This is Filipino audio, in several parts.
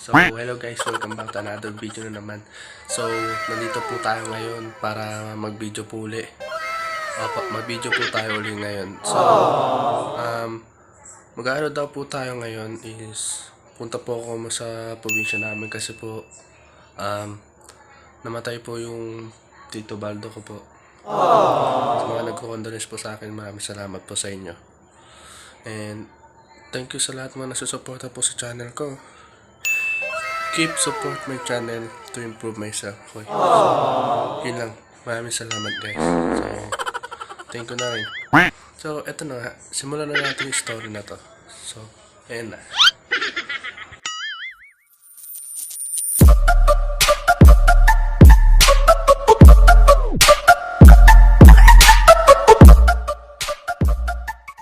So, hello guys, welcome back to another video na naman. So, nandito po tayo ngayon para mag-video po uli. Mag-video po tayo uli ngayon. So, mag-aano daw po tayo ngayon is punta po ako sa probinsya namin kasi po namatay po yung Tito Baldo ko po. Sa mga nagko-condolence po sa akin, maraming salamat po sa inyo. And thank you sa lahat mga nasusuporta po sa channel ko. Keep support my channel to improve myself. Okay. Yun lang. Maraming salamat guys. So, thank you na rin. So, eto na nga. Simulan na natin yung story na to. So, ayan na.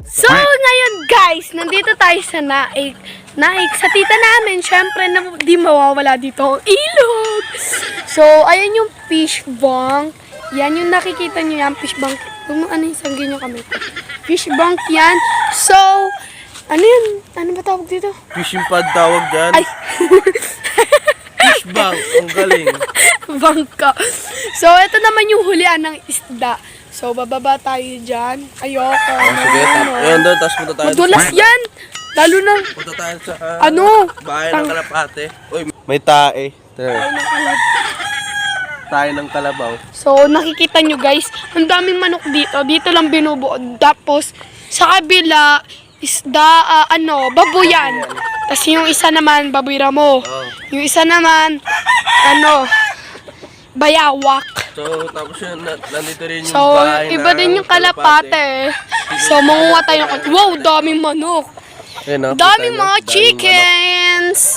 So, ngayon guys, nandito tayo sa Naik sa tita namin. Syempre, di mawawala dito ang ilog. So, ayan yung fish bank. Yan yung nakikita nyo yan, fish bank. Ano yung sanggin nyo kami? Fish bank yan. So, ano yun? Ano ba tawag dito? Fishing pad tawag dyan. Ay! Fish bank. Ang galing. Bangka. So, ito naman yung hulian ng isda. So, bababa tayo dyan. Ayoko. Sige, yun doon. Tapos punta tayo. Madulas yan! Lalo na, Punta tayo sa bahay ng kalapate. Uy, may tae. Tae ng kalabaw. so, nakikita nyo guys, ang daming manok dito. Dito lang binubuo. Tapos, sa kabila, isda, baboyan. Tapos yung isa naman, baboy ramo. Yung isa naman, bayawak. So, tapos yun, nandito rin yung So, bahay iba din yung kalapate. So, manguha tayo ng, wow, daming manok. Ayun, Daming mga chickens.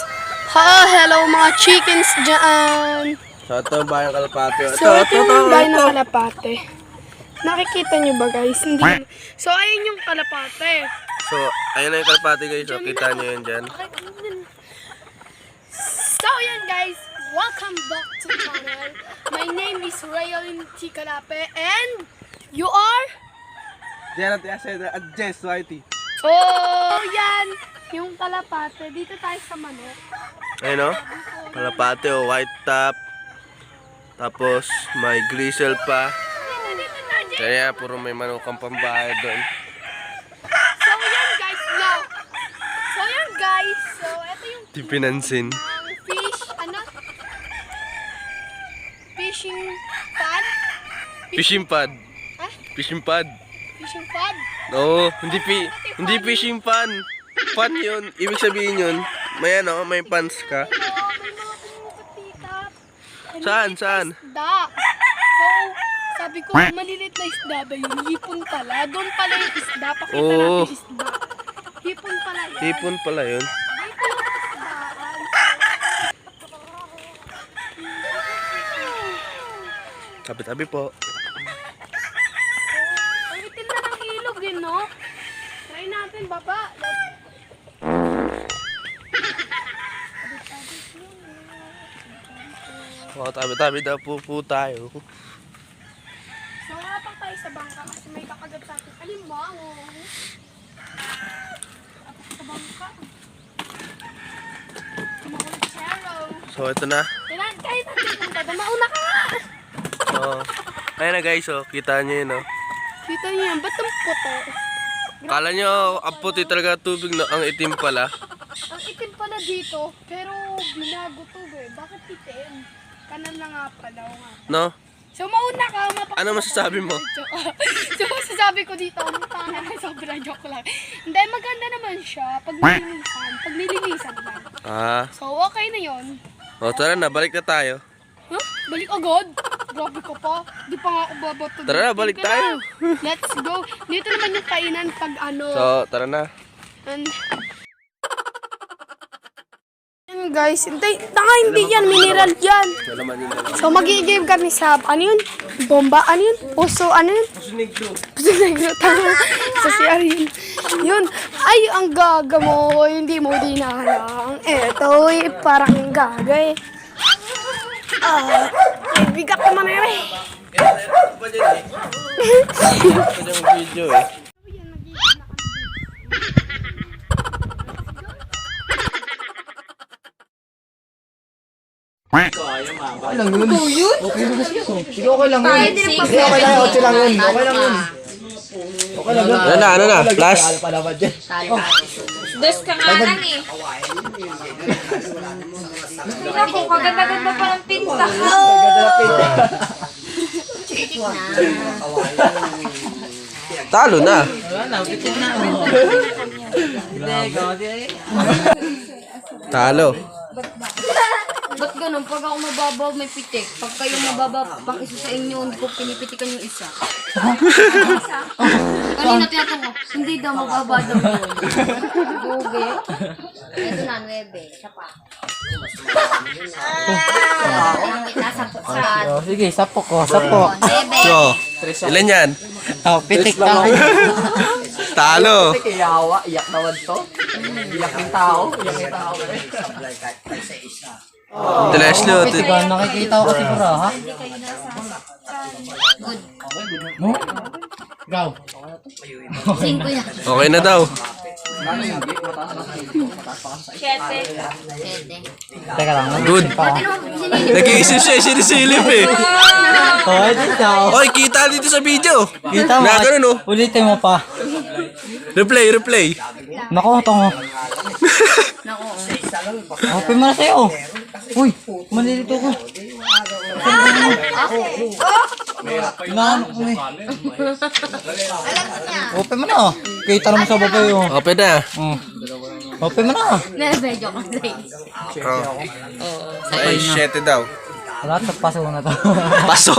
Hello mga chickens dyan. So, ito yung bahay ng kalapate. So, ito yung bahay ng kalapate. Nakikita nyo ba guys? Hindi. So, ayun yung kalapate. So, ayun na yung kalapate guys. So, kita nyo yun dyan. So, yan guys. Welcome back to the channel. My name is Rayolin T. Kalape and you are? Diyan natin asya at Jess Whitey. Oh, yan. Yung kalapate. Dito tayo sa manok. Ayun o. Kalapate o, white top. Tapos, may grisel pa. Kaya, puro may manukang pambahay doon. So, yan guys. No. So, yan guys. So, ito yung Di pinansin. fish, fishing pad? Fishing pad. Ha? Fishing pad. Fishing pad? Oo, hindi fishing pan. Pan yun. Ibig sabihin yun, may may pants ka. May mga pumuputikap. Saan? Isda. So, sabi ko, malilit na isda ba yun? Hipon pala. Doon pala yung isda. Pakita natin isda. Hipon pala yan. Hipon pala yun. Dito yung isdaan. Tabi-tabi po. Ang itim na ng ilog din, no? Try natin, baba. O, tabi-tabi daw po tayo. So, harapang tayo sa bangka kasi may kakagat sa atin. Alimango. Tapos sa bangka. Makulit zero. So, ito na. Kailan kayo natin punta doon? Mauna ka nga! So, ayun na guys, kita nyo yun, Kita niyo yan, ba't ang puto? Kala nyo, ang puti talaga tubig na, ang itim pala. Ang itim pala dito, pero binago to Bakit itim? Kanan na nga pala. No? So mauna ka, Ano masasabi mo? So masasabi ko dito, sobrang joke lang. Hindi, maganda naman siya pag nilinisan lang. So okay na yon. O, tara na, balik na tayo. Huh? Balik agad? Grabe ka pa. Di pa nga ako babato. Tara na, balik tayo. Let's go. Dito naman yung kainan pag So, tara na. And yan guys, hindi yan, mineral yan. So mag-i-game kami sa, bomba, puso, Puso negro. puso negro, tama. So siya yun, ay ang gaga mo, hindi mo dinalang. Eto, parang gaga eh. Bigat naman eh. Ito pa dyan Ito yung video eh. Okay lang yun. Okay lang yun. Sige, okay lang yun. Sige, okay lang yun. 8 lang yun. Okay lang yun. Okay lang yun. Ano na? Flash? Dos ka nga lang eh. Naku, maganda-ganda pa ng pinta. Talo na. Talo. Ba't ganun? Pag ako mababaw, may pitik. Pag kayo mababa, pag isa sa inyo, hindi ko pinipitikan yung isa. Kanina tinatanong ko, hindi daw mababa daw yun. Buge. Ito na, 9. Siya pa. Nasapot sa Sige, sapok ko. Sapok. 9. So, ilan yan? Oh, pitik lang. Talo. Iyawa. Iyak naman to. Iyak ng tao. Iyak ng tao. Teleslo. Nakikita ko kasi pura, ha? Good. Mo? Gaw. 5 yan. Okay na daw. 7. Teka lang. Good. Nag-iisip siya, sinisilip eh. Oh, edit ka. Oy, kita dito sa video. Kita mo. Na ganun, oh. Ulitin mo pa. Replay. Nako, ito nga. Naku. Open mo na sa'yo. Uy, malilito ko. Inaano ko eh. Open mo na. Kita naman sa baba yun. Open na. Open mo na. Medyo ko Ay, 7 daw. Wala, paso na to. Paso.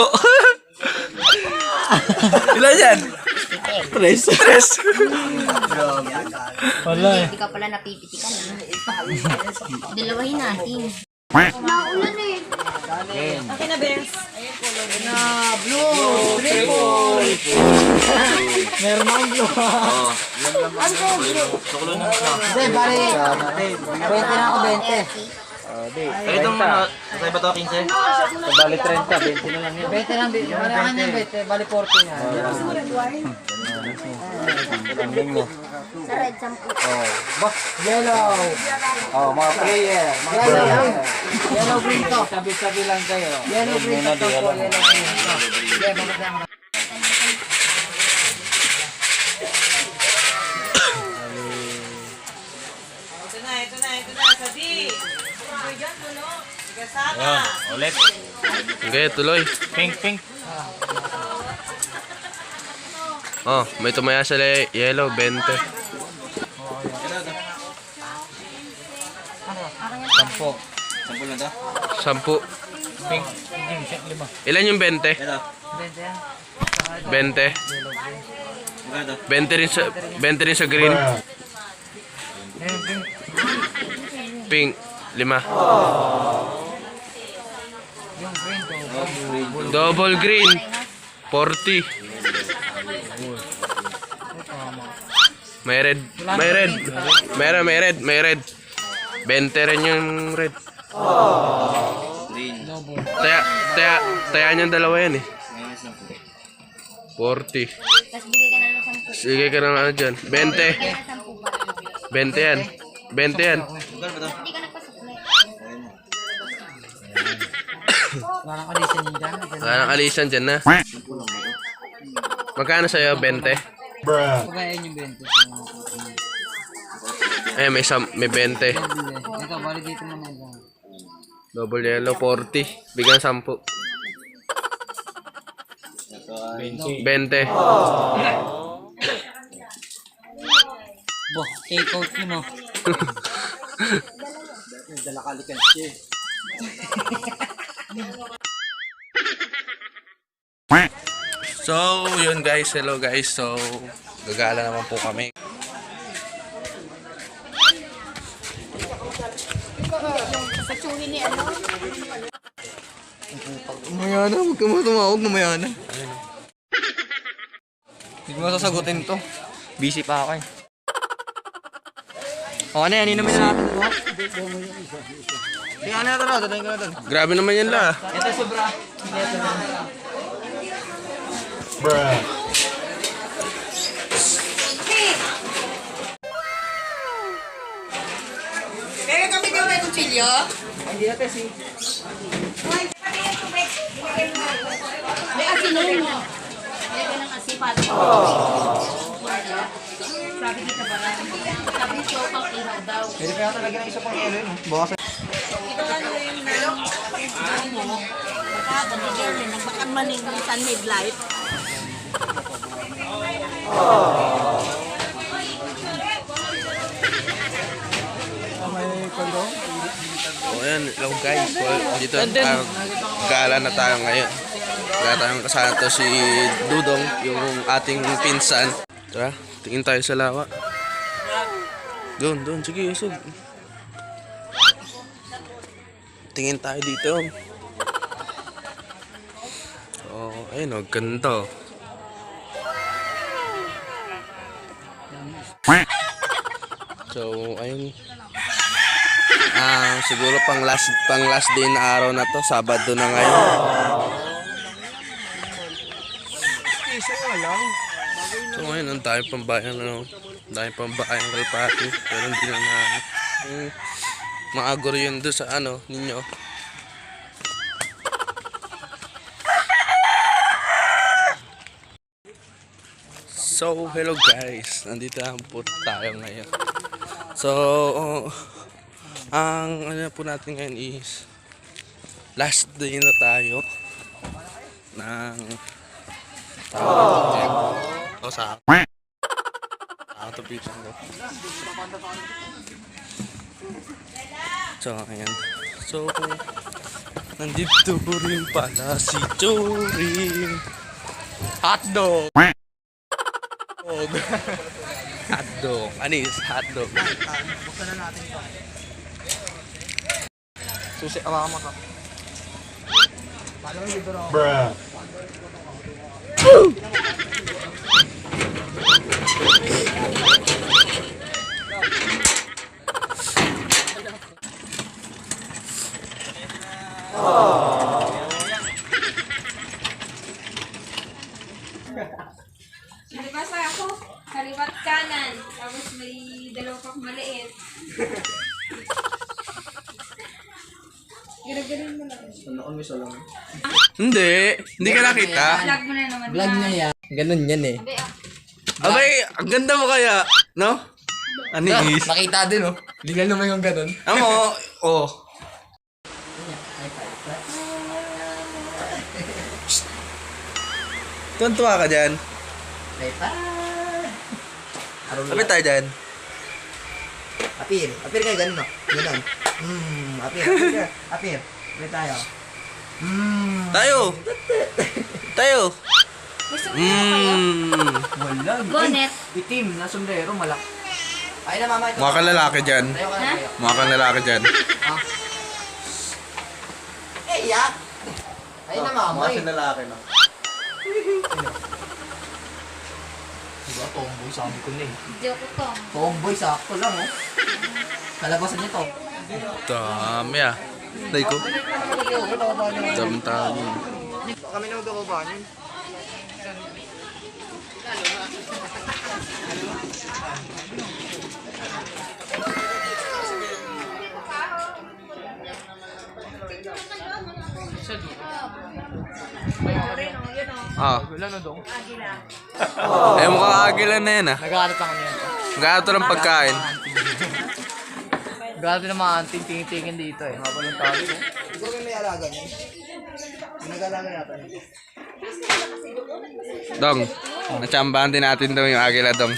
Ilan yan? 3. Wala eh. Hindi ka pala napipitikan. Dalawahin natin. Naulan eh. Okay na, Bens. Meron akong blue. Hindi, bali. 20 na ako, 20. Ay, itong sa iba to, 15? Bali 30, 20 na lang yun. 20 lang, bali akin yan, 20. Bali 40 nga. Sa red, 10. Yellow. Oh, mga player. Yellow green to. Sabi-sabi lang kayo. Yellow green to. Yellow green to. Sige, maganda mo. Ito na, Sadi. Kasama. Ulit. Okay, tuloy. Pink. Oh, may tumaya sa yellow, 20. Sampo. Sampul na to? 10. Pink. Ilan yung 20? Ito. 20. Magkano to? 20 rin sa green. Pink, 5. Yung green to. Double green, 40. May red. May red. 20 rin yung red. Green. Taya niyang dalawa yan eh. Minus lang po. 40. Tapos bigay ka na ng 10. Sige ka ng ano dyan. 20. Bigay ka ng 10 para. 20 yan. 20 yan. Magkano ba to? Hindi ka nagpasukli. Parang alisan yun dyan. Parang alisan dyan na. Magkano sa'yo? 20? Pagayin yung 20. Eh, may 20. Ito, bali dito naman. Double yellow, 40. Bigyan 10. 20. Boh, take out yun oh. Dala kalikan siya. So, yun guys. Hello guys. So, gagala naman po kami. Mamaya na, huwag ka mo tumawag, mamaya na. Hindi ko masasagutin to. Busy pa ako eh. O ano yan, inumin na natin ito. Tingnan na natin, dadahin ko na doon. Grabe naman yan la. Ito sobra. Kaya kami daw may kutsilyo? Hindi natin si... May asin nun mo. May ganang asin para. Sabi dito ba? Sabi dito pang ilaw daw. Pwede kaya talaga ng isa pang yelo yun. Bukas. Nagbakang maningitan midlife. So ayan, hello guys. Well, dito gala na tayo ngayon. Gala tayong kasama to si Dudong, yung ating pinsan. Tara, tingin tayo sa lawa. Doon, sige, usog. Tingin tayo dito. Oh, ayun oh, ganito. So, ayun. Siguro pang last day na araw na to, Sabado na ngayon. So ngayon, ang dami pang bayan, ang dami pang bayan kalpati, pero hindi na maagor yun doon sa ninyo. So, hello guys, nandito na po tayo ngayon. So, ang po natin ngayon is last day na tayo ng sa autopilot ko. So, ayan. So, nandito rin pala si Chorin. Hotdog! Hotdog. Anis, hotdog. Buksan na natin ito. Susi, awama ka. Paano yung libro? Bruh. Nalibasa ako, kaliwat kanan, tapos may dalawa pang maliit. Ganun mo lang. Ano sa lang? Hindi ka nakita. Vlog mo na naman. Vlog niya yan. Ganun yan eh. Abay, ang ganda mo kaya, no? Anis. Nakita din oh. Legal naman yung ganun. Amo, oh. Tuwan-tuwa ka dyan. Lapit tayo dyan. Apir. Apir kayo ganun oh. Ganun. Apir. Apir. Apir tayo. Tayo. Wala. Bonnet. Itim na sombrero malak. Ay na mama ito. Mukha kang lalaki dyan. Tayo ka na tayo. Mukha kang lalaki dyan. Eh yak. Ay na mama. Mukha lalaki na. Diba tomboy sabi ko na eh. Joke to. Tomboy sakto lang oh. Kalabasan niya to. Dami ah. Day ko. Dami. Kami na magkakubahan yun. Wala na dong. Eh, mukhang agila na yan ah. Nag-aaral lang kami yan. Gato ng pagkain. Grabe naman, tingin dito eh. Habang yung tali ko. Siguro may alaga niya. Nag-alaga natin. Dong, natsambahan din natin daw yung agila, Dong.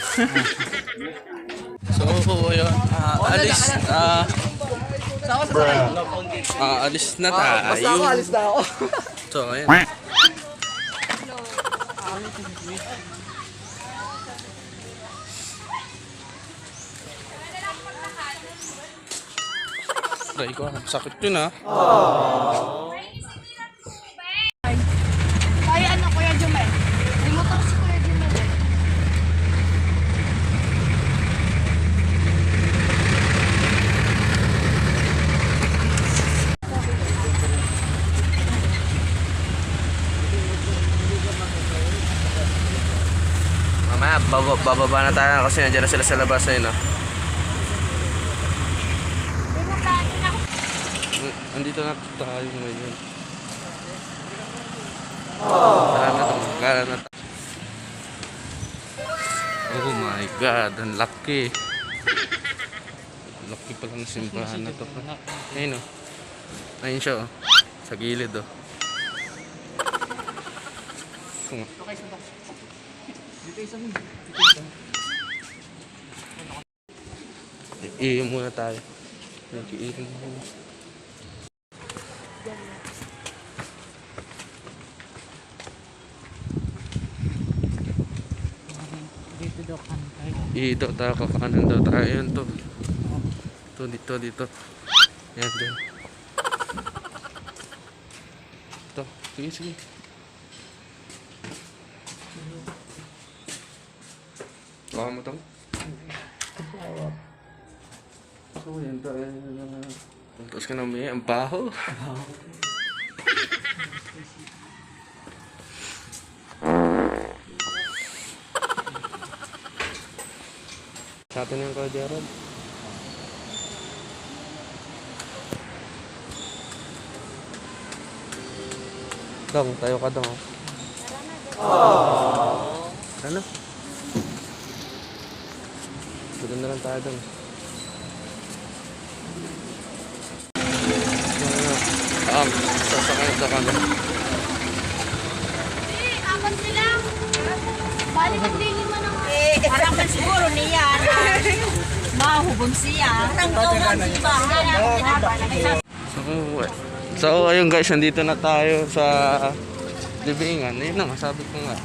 So, ayun. Alis. Saan ka sasakay? Alis na tayo. Basta ako, alis na ako. So, ayun. Try ko, sakit yun ah. Ay, ano, Kuya Jumel? May motor si Kuya Jimel. Mamaya, bababa na tayo kasi nandiyan na sila sa labas na yun ah. Andito na tayo ngayon. Tara na to, magkala na tayo. Oh my God, ang laki. Laki pala ng simbahan na to. Ayun o. Ayun siya oh. Sa gilid oh. Iinom muna tayo. Nag-iinom muna. Dito tayo, kakanan daw tayo. Ayan to. Dito. Ayan dyan. Ito, sige. Baka mo to? So, yan tayo. Tapos ka na may ang baho. Sa atin yung Kuya Gerald. Dong, tayo ka dong. Ano? Doon na lang tayo dong. Sasakay sa kanya. Apat sila. Bali ng daily mo ng... Parang man siguro niya na mahubog siya. So ayun guys, nandito na tayo sa libingan. Ayun na, sabi ko nga.